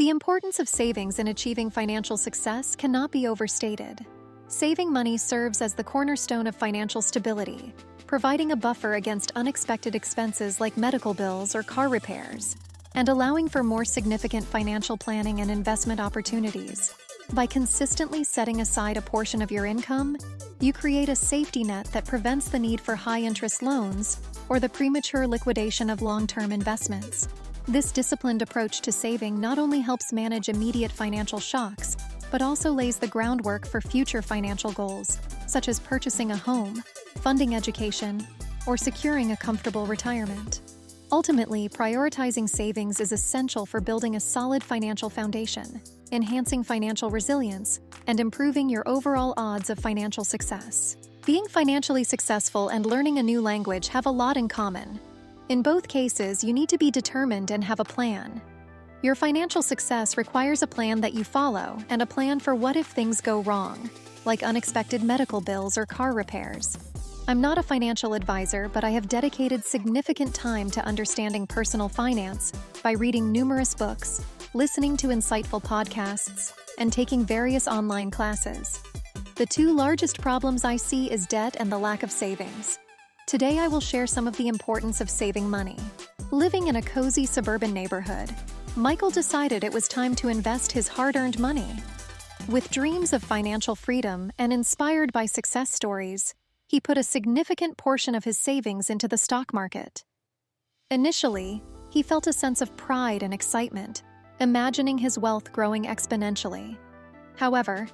The importance of savings in achieving financial success cannot be overstated. Saving money serves as the cornerstone of financial stability, providing a buffer against unexpected expenses like medical bills or car repairs, and allowing for more significant financial planning and investment opportunities. By consistently setting aside a portion of your income, you create a safety net that prevents the need for high-interest loans or the premature liquidation of long-term investments. This disciplined approach to saving not only helps manage immediate financial shocks, but also lays the groundwork for future financial goals, such as purchasing a home, funding education, or securing a comfortable retirement. Ultimately, prioritizing savings is essential for building a solid financial foundation, enhancing financial resilience, and improving your overall odds of financial success. Being financially successful and learning a new language have a lot in common. In both cases, you need to be determined and have a plan. Your financial success requires a plan that you follow and a plan for what if things go wrong, like unexpected medical bills or car repairs. I'm not a financial advisor, but I have dedicated significant time to understanding personal finance by reading numerous books, listening to insightful podcasts, and taking various online classes. The two largest problems I see is debt and the lack of savings. Today I will share some of the importance of saving money. Living in a cozy suburban neighborhood, Michael decided it was time to invest his hard-earned money. With dreams of financial freedom and inspired by success stories, he put a significant portion of his savings into the stock market. Initially, he felt a sense of pride and excitement, imagining his wealth growing exponentially. However,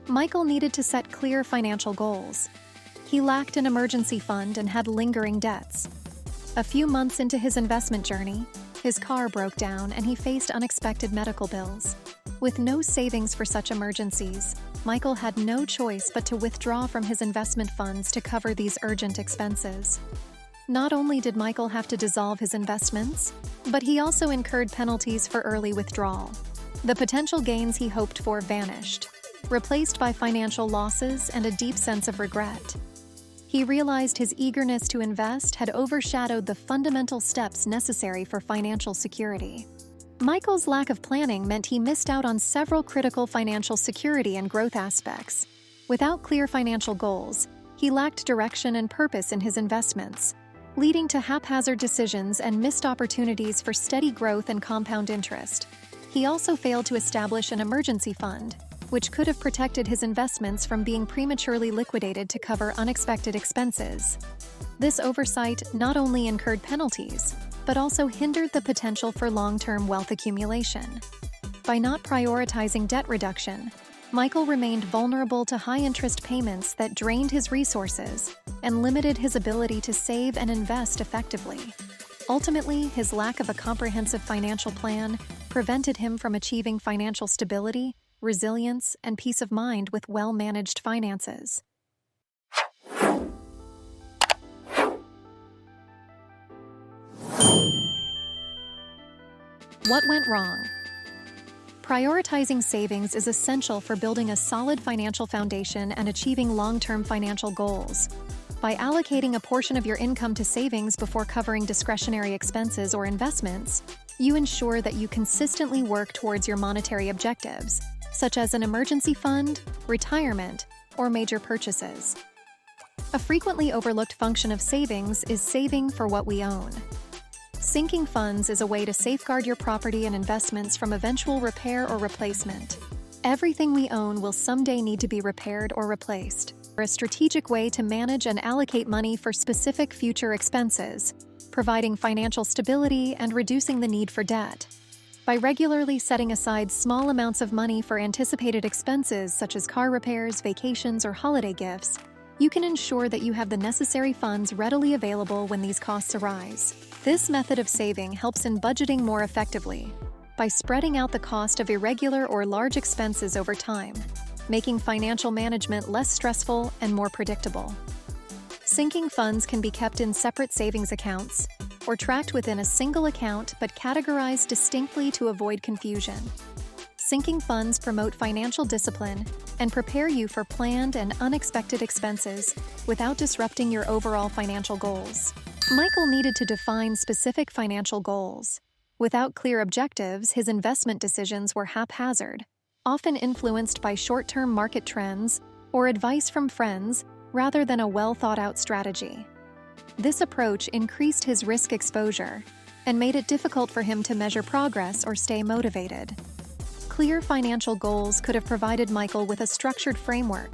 Michael needed to set clear financial goals. He lacked an emergency fund and had lingering debts. A few months into his investment journey, his car broke down and he faced unexpected medical bills. With no savings for such emergencies, Michael had no choice but to withdraw from his investment funds to cover these urgent expenses. Not only did Michael have to dissolve his investments, but he also incurred penalties for early withdrawal. The potential gains he hoped for vanished, replaced by financial losses and a deep sense of regret. He realized his eagerness to invest had overshadowed the fundamental steps necessary for financial security. Michael's lack of planning meant he missed out on several critical financial security and growth aspects. Without clear financial goals, he lacked direction and purpose in his investments, leading to haphazard decisions and missed opportunities for steady growth and compound interest. He also failed to establish an emergency fund, which could have protected his investments from being prematurely liquidated to cover unexpected expenses. This oversight not only incurred penalties, but also hindered the potential for long-term wealth accumulation. By not prioritizing debt reduction, Michael remained vulnerable to high-interest payments that drained his resources and limited his ability to save and invest effectively. Ultimately, his lack of a comprehensive financial plan prevented him from achieving financial stability, resilience, and peace of mind with well-managed finances. What went wrong? Prioritizing savings is essential for building a solid financial foundation and achieving long-term financial goals. By allocating a portion of your income to savings before covering discretionary expenses or investments, you ensure that you consistently work towards your monetary objectives, such as an emergency fund, retirement, or major purchases. A frequently overlooked function of savings is saving for what we own. Sinking funds is a way to safeguard your property and investments from eventual repair or replacement. Everything we own will someday need to be repaired or replaced. A strategic way to manage and allocate money for specific future expenses, providing financial stability and reducing the need for debt. By regularly setting aside small amounts of money for anticipated expenses such as car repairs, vacations, or holiday gifts, you can ensure that you have the necessary funds readily available when these costs arise. This method of saving helps in budgeting more effectively by spreading out the cost of irregular or large expenses over time, making financial management less stressful and more predictable. Sinking funds can be kept in separate savings accounts or tracked within a single account but categorized distinctly to avoid confusion. Sinking funds promote financial discipline and prepare you for planned and unexpected expenses without disrupting your overall financial goals. Michael needed to define specific financial goals. Without clear objectives, his investment decisions were haphazard, often influenced by short-term market trends or advice from friends rather than a well-thought-out strategy. This approach increased his risk exposure and made it difficult for him to measure progress or stay motivated. Clear financial goals could have provided Michael with a structured framework,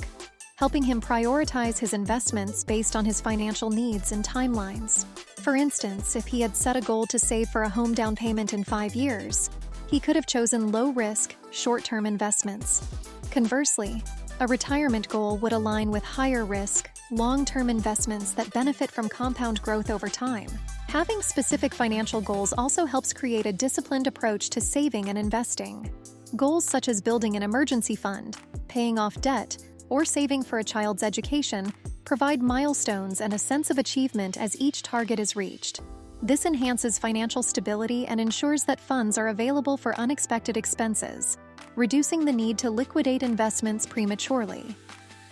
helping him prioritize his investments based on his financial needs and timelines. For instance, if he had set a goal to save for a home down payment in 5 years, he could have chosen low-risk, short-term investments. Conversely, a retirement goal would align with higher-risk, long-term investments that benefit from compound growth over time. Having specific financial goals also helps create a disciplined approach to saving and investing. Goals such as building an emergency fund, paying off debt, or saving for a child's education provide milestones and a sense of achievement as each target is reached. This enhances financial stability and ensures that funds are available for unexpected expenses, reducing the need to liquidate investments prematurely.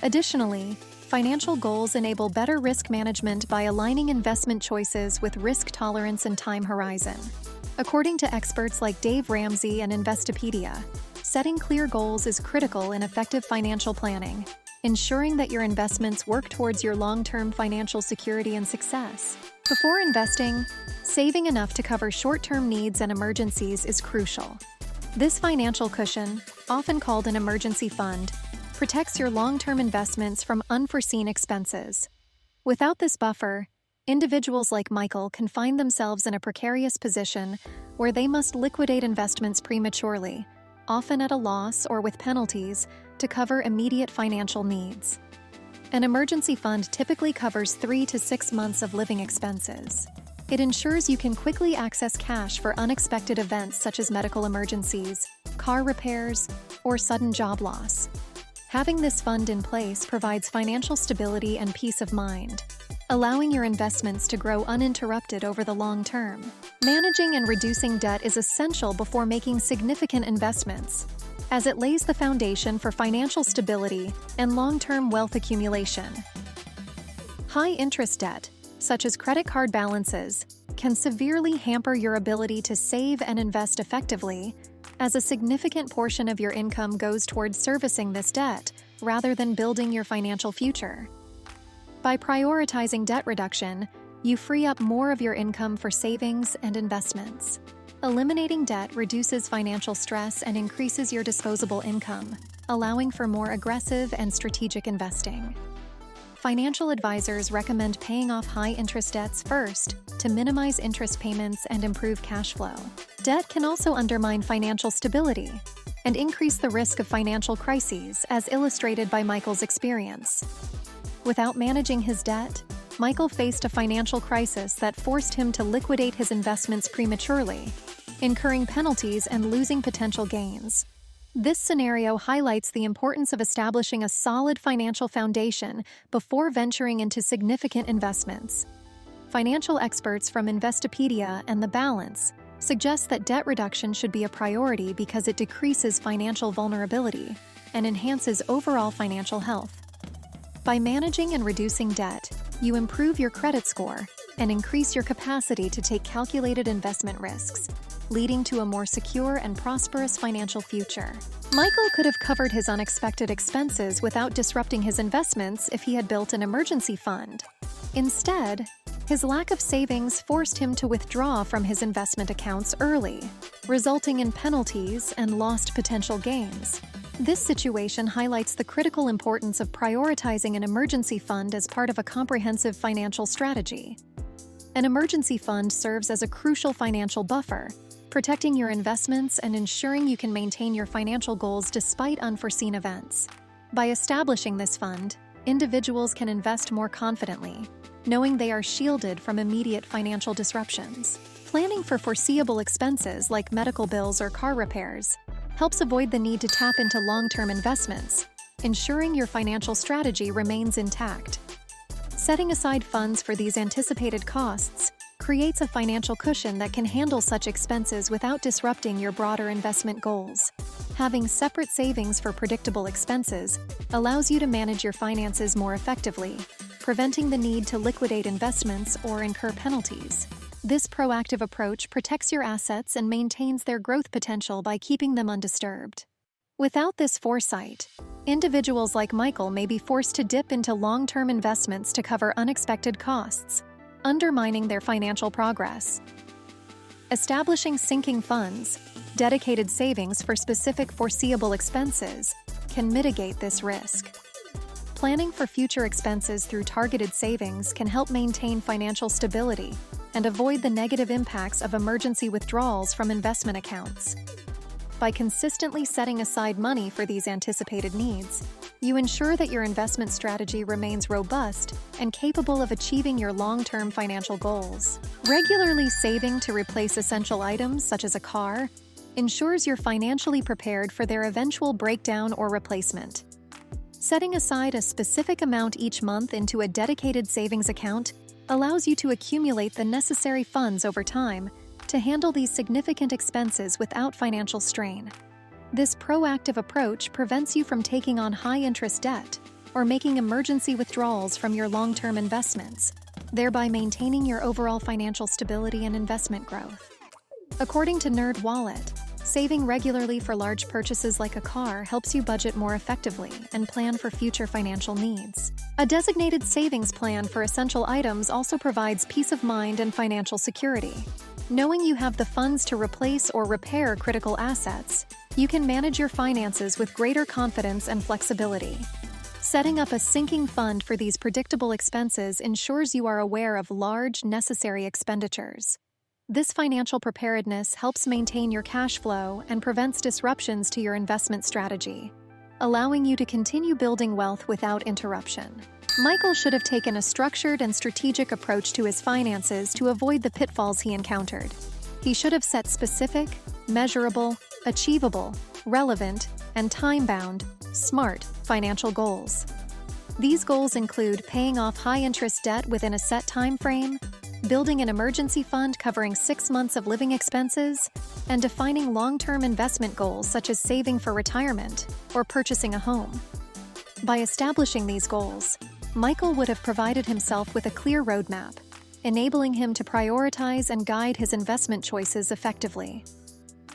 Additionally, financial goals enable better risk management by aligning investment choices with risk tolerance and time horizon. According to experts like Dave Ramsey and Investopedia, setting clear goals is critical in effective financial planning, ensuring that your investments work towards your long-term financial security and success. Before investing, saving enough to cover short-term needs and emergencies is crucial. This financial cushion, often called an emergency fund, protects your long-term investments from unforeseen expenses. Without this buffer, individuals like Michael can find themselves in a precarious position where they must liquidate investments prematurely, often at a loss or with penalties, to cover immediate financial needs. An emergency fund typically covers 3 to 6 months of living expenses. It ensures you can quickly access cash for unexpected events such as medical emergencies, car repairs, or sudden job loss. Having this fund in place provides financial stability and peace of mind, allowing your investments to grow uninterrupted over the long term. Managing and reducing debt is essential before making significant investments, as it lays the foundation for financial stability and long-term wealth accumulation. High-interest debt, such as credit card balances, can severely hamper your ability to save and invest effectively, as a significant portion of your income goes towards servicing this debt rather than building your financial future. By prioritizing debt reduction, you free up more of your income for savings and investments. Eliminating debt reduces financial stress and increases your disposable income, allowing for more aggressive and strategic investing. Financial advisors recommend paying off high-interest debts first to minimize interest payments and improve cash flow. Debt can also undermine financial stability and increase the risk of financial crises, as illustrated by Michael's experience. Without managing his debt, Michael faced a financial crisis that forced him to liquidate his investments prematurely, incurring penalties and losing potential gains. This scenario highlights the importance of establishing a solid financial foundation before venturing into significant investments. Financial experts from Investopedia and The Balance suggest that debt reduction should be a priority because it decreases financial vulnerability and enhances overall financial health. By managing and reducing debt, you improve your credit score and increase your capacity to take calculated investment risks, leading to a more secure and prosperous financial future. Michael could have covered his unexpected expenses without disrupting his investments if he had built an emergency fund. Instead, his lack of savings forced him to withdraw from his investment accounts early, resulting in penalties and lost potential gains. This situation highlights the critical importance of prioritizing an emergency fund as part of a comprehensive financial strategy. An emergency fund serves as a crucial financial buffer, protecting your investments and ensuring you can maintain your financial goals despite unforeseen events. By establishing this fund, individuals can invest more confidently, knowing they are shielded from immediate financial disruptions. Planning for foreseeable expenses like medical bills or car repairs helps avoid the need to tap into long-term investments, ensuring your financial strategy remains intact. Setting aside funds for these anticipated costs creates a financial cushion that can handle such expenses without disrupting your broader investment goals. Having separate savings for predictable expenses allows you to manage your finances more effectively, preventing the need to liquidate investments or incur penalties. This proactive approach protects your assets and maintains their growth potential by keeping them undisturbed. Without this foresight, individuals like Michael may be forced to dip into long-term investments to cover unexpected costs, undermining their financial progress. Establishing sinking funds, dedicated savings for specific foreseeable expenses, can mitigate this risk. Planning for future expenses through targeted savings can help maintain financial stability and avoid the negative impacts of emergency withdrawals from investment accounts. By consistently setting aside money for these anticipated needs, you ensure that your investment strategy remains robust and capable of achieving your long-term financial goals. Regularly saving to replace essential items such as a car ensures you're financially prepared for their eventual breakdown or replacement. Setting aside a specific amount each month into a dedicated savings account allows you to accumulate the necessary funds over time to handle these significant expenses without financial strain. This proactive approach prevents you from taking on high-interest debt or making emergency withdrawals from your long-term investments, thereby maintaining your overall financial stability and investment growth. According to NerdWallet, saving regularly for large purchases like a car helps you budget more effectively and plan for future financial needs. A designated savings plan for essential items also provides peace of mind and financial security. Knowing you have the funds to replace or repair critical assets, you can manage your finances with greater confidence and flexibility. Setting up a sinking fund for these predictable expenses ensures you are aware of large, necessary expenditures. This financial preparedness helps maintain your cash flow and prevents disruptions to your investment strategy, allowing you to continue building wealth without interruption. Michael should have taken a structured and strategic approach to his finances to avoid the pitfalls he encountered. He should have set specific, measurable, achievable, relevant, and time-bound, SMART financial goals. These goals include paying off high-interest debt within a set time frame, building an emergency fund covering 6 months of living expenses, and defining long-term investment goals such as saving for retirement or purchasing a home. By establishing these goals, Michael would have provided himself with a clear roadmap, enabling him to prioritize and guide his investment choices effectively.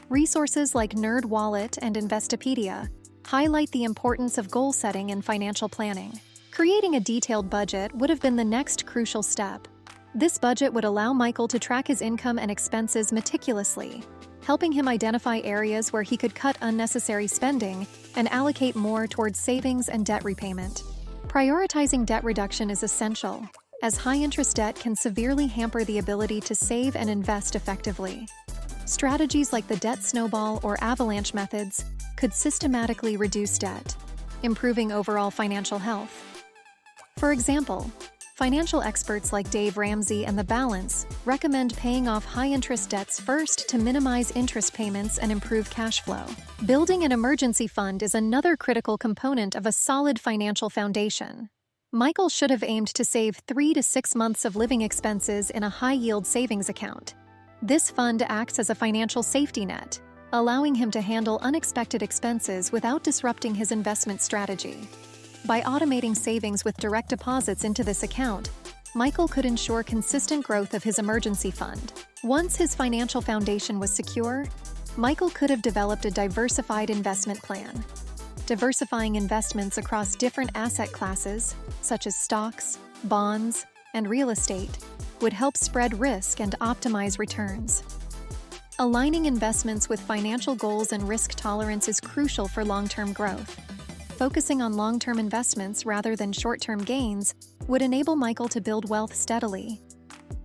Resources like NerdWallet and Investopedia highlight the importance of goal setting and financial planning. Creating a detailed budget would have been the next crucial step. This budget would allow Michael to track his income and expenses meticulously, helping him identify areas where he could cut unnecessary spending and allocate more towards savings and debt repayment. Prioritizing debt reduction is essential, as high-interest debt can severely hamper the ability to save and invest effectively. Strategies like the debt snowball or avalanche methods could systematically reduce debt, improving overall financial health. For example, financial experts like Dave Ramsey and The Balance recommend paying off high-interest debts first to minimize interest payments and improve cash flow. Building an emergency fund is another critical component of a solid financial foundation. Michael should have aimed to save 3 to 6 months of living expenses in a high-yield savings account. This fund acts as a financial safety net, allowing him to handle unexpected expenses without disrupting his investment strategy. By automating savings with direct deposits into this account, Michael could ensure consistent growth of his emergency fund. Once his financial foundation was secure, Michael could have developed a diversified investment plan. Diversifying investments across different asset classes, such as stocks, bonds, and real estate, would help spread risk and optimize returns. Aligning investments with financial goals and risk tolerance is crucial for long-term growth. Focusing on long-term investments rather than short-term gains would enable Michael to build wealth steadily.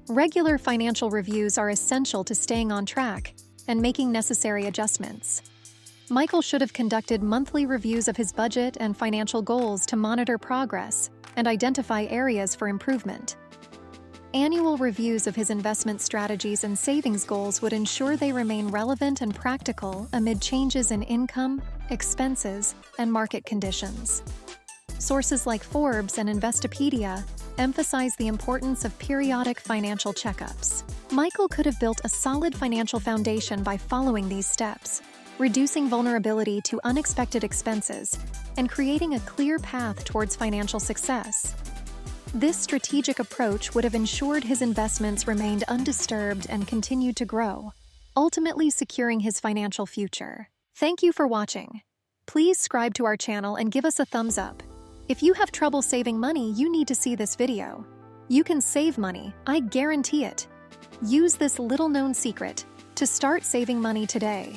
Regular financial reviews are essential to staying on track and making necessary adjustments. Michael should have conducted monthly reviews of his budget and financial goals to monitor progress and identify areas for improvement. Annual reviews of his investment strategies and savings goals would ensure they remain relevant and practical amid changes in income, expenses, and market conditions. Sources like Forbes and Investopedia emphasize the importance of periodic financial checkups. Michael could have built a solid financial foundation by following these steps, reducing vulnerability to unexpected expenses and creating a clear path towards financial success. This strategic approach would have ensured his investments remained undisturbed and continued to grow, ultimately securing his financial future. Thank you for watching. Please subscribe to our channel and give us a thumbs up. If you have trouble saving money, you need to see this video. You can save money, I guarantee it. Use this little-known secret to start saving money today.